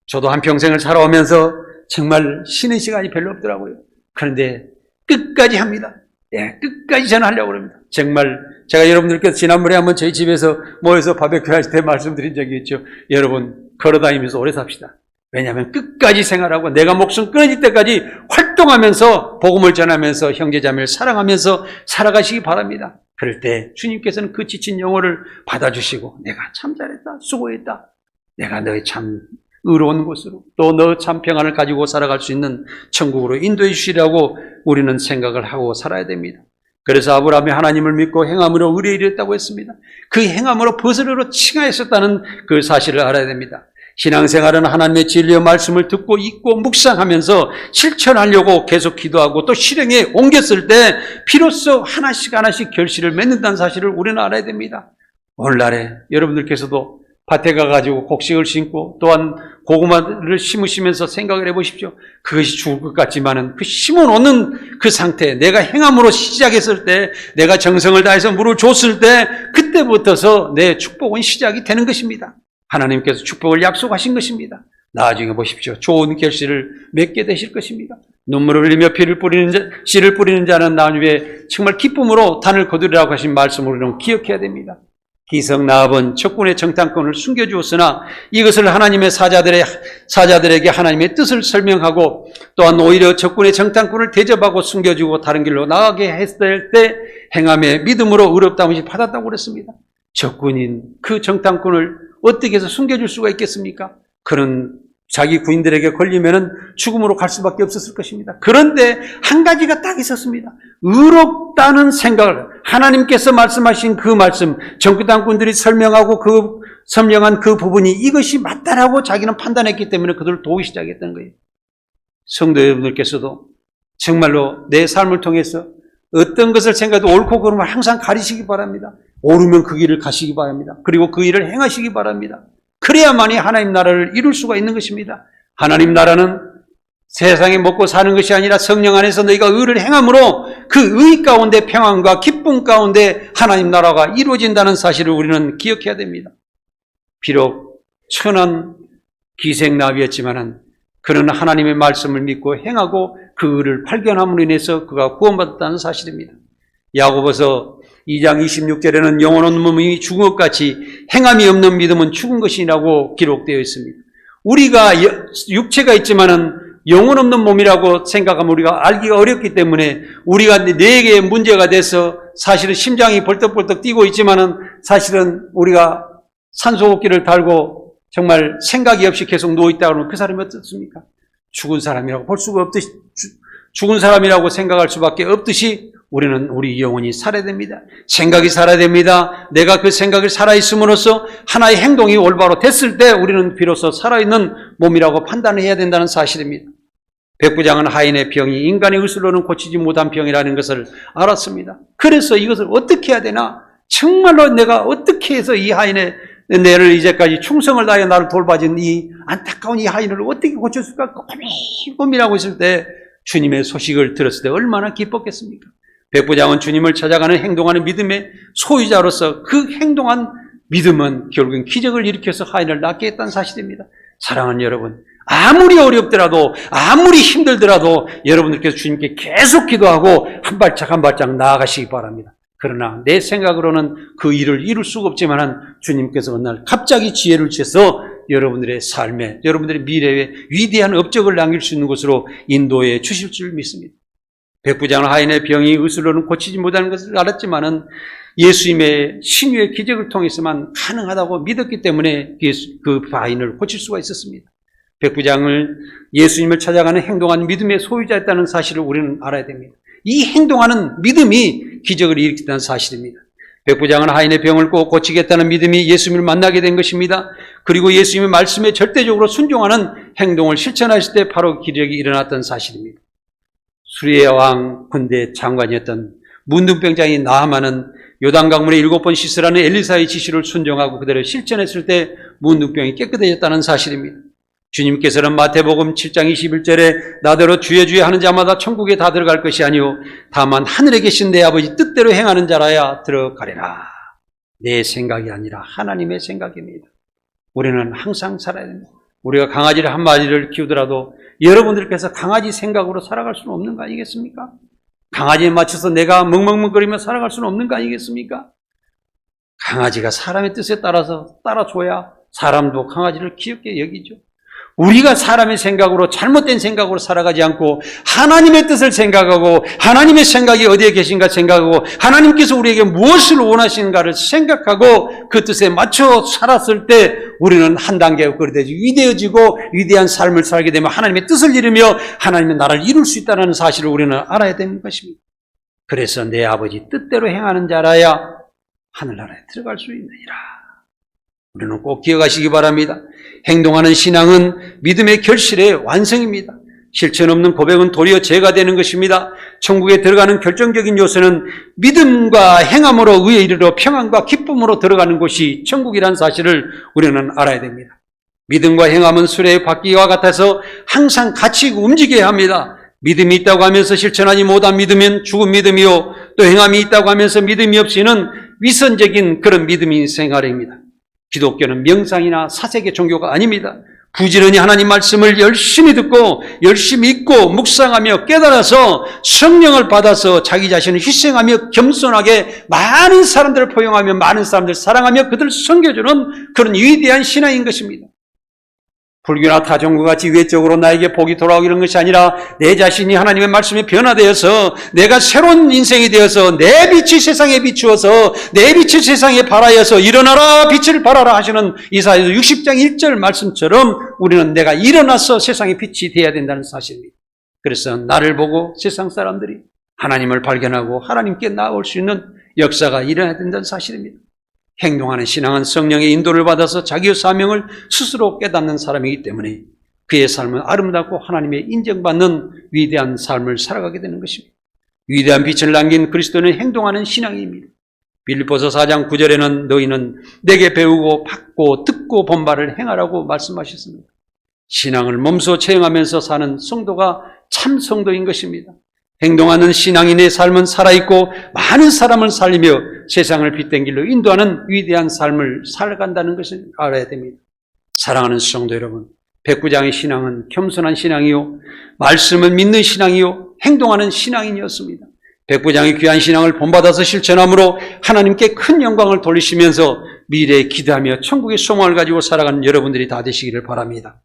[SPEAKER 1] 저도 한평생을 살아오면서 정말 쉬는 시간이 별로 없더라고요. 그런데 끝까지 합니다. 끝까지 저는 하려고 합니다. 정말 제가 여러분들께서 지난번에 한번 저희 집에서 모여서 바베큐 할 때 말씀드린 적이 있죠. 여러분 걸어다니면서 오래 삽시다. 왜냐하면 끝까지 생활하고 내가 목숨 끊어질 때까지 활동하면서 복음을 전하면서 형제자매를 사랑하면서 살아가시기 바랍니다. 그럴 때 주님께서는 그 지친 영혼을 받아주시고 내가 참 잘했다, 수고했다, 내가 너의 참 의로운 곳으로 또 너 참 평안을 가지고 살아갈 수 있는 천국으로 인도해 주시라고 우리는 생각을 하고 살아야 됩니다. 그래서 아브라함이 하나님을 믿고 행함으로 의리에 이르렀다고 했습니다. 그 행함으로 벗으로 칭하였었다는 그 사실을 알아야 됩니다. 신앙생활은 하나님의 진리의 말씀을 듣고 읽고 묵상하면서 실천하려고 계속 기도하고 또 실행에 옮겼을 때 비로소 하나씩 하나씩 결실을 맺는다는 사실을 우리는 알아야 됩니다. 오늘날에 여러분들께서도 밭에 가가지고 곡식을 심고 또한 고구마를 심으시면서 생각을 해보십시오. 그것이 죽을 것 같지만은 그 심어놓는 그 상태, 내가 행함으로 시작했을 때, 내가 정성을 다해서 물을 줬을 때, 그때부터서 내 축복은 시작이 되는 것입니다. 하나님께서 축복을 약속하신 것입니다. 나중에 보십시오. 좋은 결실을 맺게 되실 것입니다. 눈물을 흘리며 씨를 뿌리는 자는 나중에 정말 기쁨으로 단을 거두리라고 하신 말씀을 우리는 기억해야 됩니다. 기성 라합은 적군의 정탐꾼을 숨겨주었으나 이것을 하나님의 사자들에게 하나님의 뜻을 설명하고 또한 오히려 적군의 정탐꾼을 대접하고 숨겨주고 다른 길로 나가게 했을 때 행함의 믿음으로 의롭다함을 받았다고 그랬습니다. 적군인 그 정탐꾼을 어떻게 해서 숨겨줄 수가 있겠습니까? 그는 자기 구인들에게 걸리면은 죽음으로 갈 수밖에 없었을 것입니다. 그런데 한 가지가 딱 있었습니다. 의롭다는 생각을 하나님께서 말씀하신 그 말씀, 정탐꾼들이 설명한 그 부분이 이것이 맞다라고 자기는 판단했기 때문에 그들을 도우기 시작했던 거예요. 성도 여러분들께서도 정말로 내 삶을 통해서 어떤 것을 생각해도 옳고 그름을 항상 가리시기 바랍니다. 옳으면 그 길을 가시기 바랍니다. 그리고 그 일을 행하시기 바랍니다. 그래야만이 하나님 나라를 이룰 수가 있는 것입니다. 하나님 나라는 세상에 먹고 사는 것이 아니라 성령 안에서 너희가 의를 행함으로 그 의 가운데 평안과 기쁨 가운데 하나님 나라가 이루어진다는 사실을 우리는 기억해야 됩니다. 비록 천한 기생나비였지만은 그는 하나님의 말씀을 믿고 행하고 그 의를 발견함으로 인해서 그가 구원받았다는 사실입니다. 야고보서 2장 26절에는 영혼 없는 몸이 죽은 것 같이 행함이 없는 믿음은 죽은 것이라고 기록되어 있습니다. 우리가 육체가 있지만은 영혼 없는 몸이라고 생각하면 우리가 알기가 어렵기 때문에 우리가 뇌에 문제가 돼서 사실은 심장이 벌떡벌떡 뛰고 있지만은 사실은 우리가 산소호흡기를 달고 정말 생각이 없이 계속 누워있다 그러면 그 사람이 어떻습니까? 죽은 사람이라고 볼 수가 없듯이 죽은 사람이라고 생각할 수밖에 없듯이 우리는 우리 영혼이 살아야 됩니다. 생각이 살아야 됩니다. 내가 그 생각을 살아있음으로써 하나의 행동이 올바로 됐을 때 우리는 비로소 살아있는 몸이라고 판단을 해야 된다는 사실입니다. 백부장은 하인의 병이 인간의 의술로는 고치지 못한 병이라는 것을 알았습니다. 그래서 이것을 어떻게 해야 되나? 정말로 내가 어떻게 해서 이 하인의 내를 이제까지 충성을 다해 나를 돌봐준 이 안타까운 이 하인을 어떻게 고쳤을까 고민하고 있을 때 주님의 소식을 들었을 때 얼마나 기뻤겠습니까? 백부장은 주님을 찾아가는 행동하는 믿음의 소유자로서 그 행동한 믿음은 결국엔 기적을 일으켜서 하인을 낫게 했다는 사실입니다. 사랑하는 여러분, 아무리 어렵더라도 아무리 힘들더라도 여러분들께서 주님께 계속 기도하고 한 발짝 한 발짝 나아가시기 바랍니다. 그러나 내 생각으로는 그 일을 이룰 수가 없지만 주님께서 어느 날 갑자기 지혜를 주셔서 여러분들의 삶에, 여러분들의 미래에 위대한 업적을 남길 수 있는 곳으로 인도해 주실 줄 믿습니다. 백부장은 하인의 병이 의술로는 고치지 못하는 것을 알았지만은 예수님의 신유의 기적을 통해서만 가능하다고 믿었기 때문에 그 하인을 고칠 수가 있었습니다. 백부장을 예수님을 찾아가는 행동하는 믿음의 소유자였다는 사실을 우리는 알아야 됩니다. 이 행동하는 믿음이 기적을 일으킨다는 사실입니다. 백부장은 하인의 병을 꼭 고치겠다는 믿음이 예수님을 만나게 된 것입니다. 그리고 예수님의 말씀에 절대적으로 순종하는 행동을 실천하실 때 바로 기적이 일어났던 사실입니다. 수리의 왕 군대 장관이었던 문둥병장이 나아만은 요단강물에 7번 씻으라는 엘리사의 지시를 순종하고 그대로 실천했을 때 문둥병이 깨끗해졌다는 사실입니다. 주님께서는 마태복음 7장 21절에 나더러 주여 주여 하는 자마다 천국에 다 들어갈 것이 아니오 다만 하늘에 계신 내 아버지 뜻대로 행하는 자라야 들어가리라. 내 생각이 아니라 하나님의 생각입니다. 우리는 항상 살아야 됩니다. 우리가 강아지를 한 마리를 키우더라도 여러분들께서 강아지 생각으로 살아갈 수는 없는 거 아니겠습니까? 강아지에 맞춰서 내가 멍멍멍거리며 살아갈 수는 없는 거 아니겠습니까? 강아지가 사람의 뜻에 따라서 따라줘야 사람도 강아지를 귀엽게 여기죠. 우리가 사람의 생각으로 잘못된 생각으로 살아가지 않고 하나님의 뜻을 생각하고 하나님의 생각이 어디에 계신가 생각하고 하나님께서 우리에게 무엇을 원하시는가를 생각하고 그 뜻에 맞춰 살았을 때 우리는 한 단계 업그레이드 위대해지고 위대한 삶을 살게 되면 하나님의 뜻을 이루며 하나님의 나라를 이룰 수 있다는 사실을 우리는 알아야 되는 것입니다. 그래서 내 아버지 뜻대로 행하는 자라야 하늘나라에 들어갈 수 있느니라. 우리는 꼭 기억하시기 바랍니다. 행동하는 신앙은 믿음의 결실의 완성입니다. 실천 없는 고백은 도리어 죄가 되는 것입니다. 천국에 들어가는 결정적인 요소는 믿음과 행함으로 의에 이르러 평안과 기쁨으로 들어가는 곳이 천국이라는 사실을 우리는 알아야 됩니다. 믿음과 행함은 수레의 바퀴와 같아서 항상 같이 움직여야 합니다. 믿음이 있다고 하면서 실천하지 못한 믿으면 죽은 믿음이요, 또 행함이 있다고 하면서 믿음이 없이는 위선적인 그런 믿음이 생활입니다. 기독교는 명상이나 사색의 종교가 아닙니다. 부지런히 하나님 말씀을 열심히 듣고 열심히 읽고 묵상하며 깨달아서 성령을 받아서 자기 자신을 희생하며 겸손하게 많은 사람들을 포용하며 많은 사람들을 사랑하며 그들을 섬겨주는 그런 위대한 신앙인 것입니다. 불교나 타종교같이 외적으로 나에게 복이 돌아오고 이런 것이 아니라 내 자신이 하나님의 말씀에 변화되어서 내가 새로운 인생이 되어서 내 빛이 세상에 비추어서 내 빛이 세상에 발하여서 일어나라 빛을 발하라 하시는 이사야서 60장 1절 말씀처럼 우리는 내가 일어나서 세상의 빛이 되어야 된다는 사실입니다. 그래서 나를 보고 세상 사람들이 하나님을 발견하고 하나님께 나아올 수 있는 역사가 일어나야 된다는 사실입니다. 행동하는 신앙은 성령의 인도를 받아서 자기의 사명을 스스로 깨닫는 사람이기 때문에 그의 삶은 아름답고 하나님의 인정받는 위대한 삶을 살아가게 되는 것입니다. 위대한 빛을 남긴 그리스도는 행동하는 신앙입니다. 빌립보서 4장 9절에는 너희는 내게 배우고 받고 듣고 본 바를 행하라고 말씀하셨습니다. 신앙을 몸소 체험하면서 사는 성도가 참 성도인 것입니다. 행동하는 신앙인의 삶은 살아있고 많은 사람을 살리며 세상을 빛된 길로 인도하는 위대한 삶을 살아간다는 것을 알아야 됩니다. 사랑하는 성도 여러분, 백부장의 신앙은 겸손한 신앙이요, 말씀을 믿는 신앙이요, 행동하는 신앙인이었습니다. 백부장의 귀한 신앙을 본받아서 실천함으로 하나님께 큰 영광을 돌리시면서 미래에 기대하며 천국의 소망을 가지고 살아가는 여러분들이 다 되시기를 바랍니다.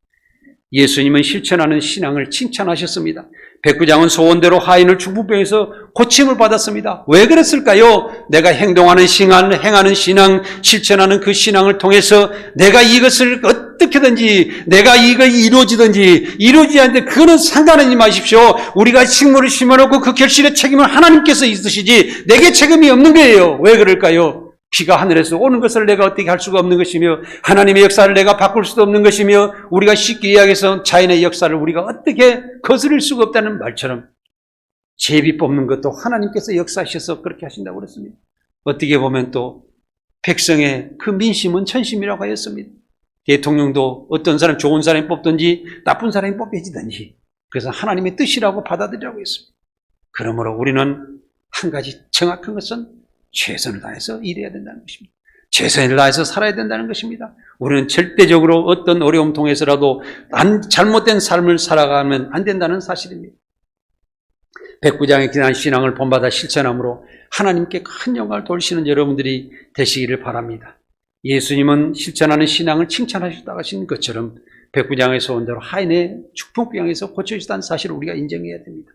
[SPEAKER 1] 예수님은 실천하는 신앙을 칭찬하셨습니다. 백부장은 소원대로 하인을 중풍병에서 고침을 받았습니다. 왜 그랬을까요? 내가 행동하는 신앙, 행하는 신앙, 실천하는 그 신앙을 통해서 내가 이것을 어떻게든지 내가 이거 이루어지든지 이루어지지 않는데 그거는 상관하지 마십시오. 우리가 식물을 심어놓고 그 결실의 책임을 하나님께서 있으시지 내게 책임이 없는 거예요. 왜 그럴까요? 비가 하늘에서 오는 것을 내가 어떻게 할 수가 없는 것이며 하나님의 역사를 내가 바꿀 수도 없는 것이며 우리가 쉽게 이야기해서 자연의 역사를 우리가 어떻게 거스릴 수가 없다는 말처럼 제비 뽑는 것도 하나님께서 역사하셔서 그렇게 하신다고 그랬습니다. 어떻게 보면 또 백성의 그 민심은 천심이라고 하였습니다. 대통령도 어떤 사람 좋은 사람이 뽑든지 나쁜 사람이 뽑혀지든지 그래서 하나님의 뜻이라고 받아들이라고 했습니다. 그러므로 우리는 한 가지 정확한 것은 최선을 다해서 일해야 된다는 것입니다. 최선을 다해서 살아야 된다는 것입니다. 우리는 절대적으로 어떤 어려움 통해서라도 잘못된 삶을 살아가면 안 된다는 사실입니다. 백부장의 귀한 신앙을 본받아 실천함으로 하나님께 큰 영광을 돌리시는 여러분들이 되시기를 바랍니다. 예수님은 실천하는 신앙을 칭찬하셨다고 하신 것처럼 백부장의 소원대로 하인의 중풍병에서 고쳐주셨다는 사실을 우리가 인정해야 됩니다.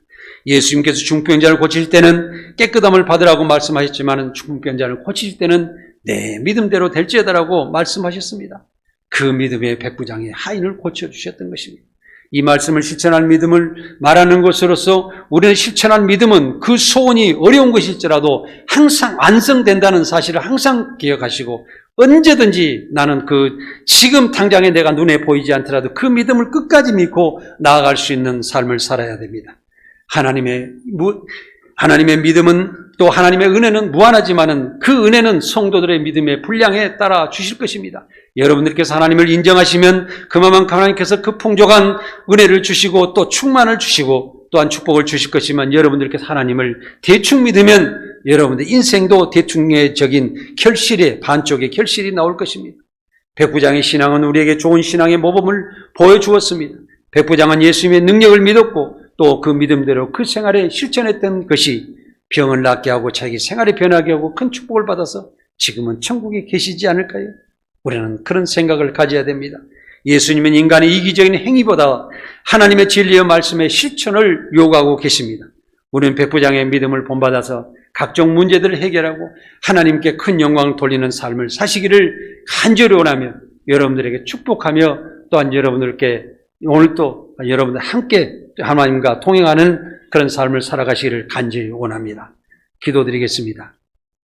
[SPEAKER 1] 예수님께서 중풍병자를 고칠 때는 깨끗함을 받으라고 말씀하셨지만 중풍병자를 고칠 때는 내 믿음대로 될지어다라고 말씀하셨습니다. 그 믿음의 백부장의 하인을 고쳐주셨던 것입니다. 이 말씀을 실천할 믿음을 말하는 것으로서 우리는 실천한 믿음은 그 소원이 어려운 것일지라도 항상 완성된다는 사실을 항상 기억하시고 언제든지 나는 지금 당장에 내가 눈에 보이지 않더라도 그 믿음을 끝까지 믿고 나아갈 수 있는 삶을 살아야 됩니다. 하나님의 믿음은 또 하나님의 은혜는 무한하지만은 그 은혜는 성도들의 믿음의 분량에 따라 주실 것입니다. 여러분들께서 하나님을 인정하시면 그만큼 하나님께서 그 풍족한 은혜를 주시고 또 충만을 주시고 또한 축복을 주실 것이지만 여러분들께서 하나님을 대충 믿으면 여러분들 인생도 대충적인 결실의 반쪽의 결실이 나올 것입니다. 백부장의 신앙은 우리에게 좋은 신앙의 모범을 보여주었습니다. 백부장은 예수님의 능력을 믿었고 또 그 믿음대로 그 생활에 실천했던 것이 병을 낫게 하고 자기 생활을 변하게 하고 큰 축복을 받아서 지금은 천국에 계시지 않을까요? 우리는 그런 생각을 가져야 됩니다. 예수님은 인간의 이기적인 행위보다 하나님의 진리의 말씀의 실천을 요구하고 계십니다. 우리는 백부장의 믿음을 본받아서 각종 문제들을 해결하고 하나님께 큰 영광을 돌리는 삶을 사시기를 간절히 원하며 여러분들에게 축복하며 또한 여러분들께 오늘도 여러분들 함께 하나님과 동행하는 그런 삶을 살아가시기를 간절히 원합니다. 기도드리겠습니다.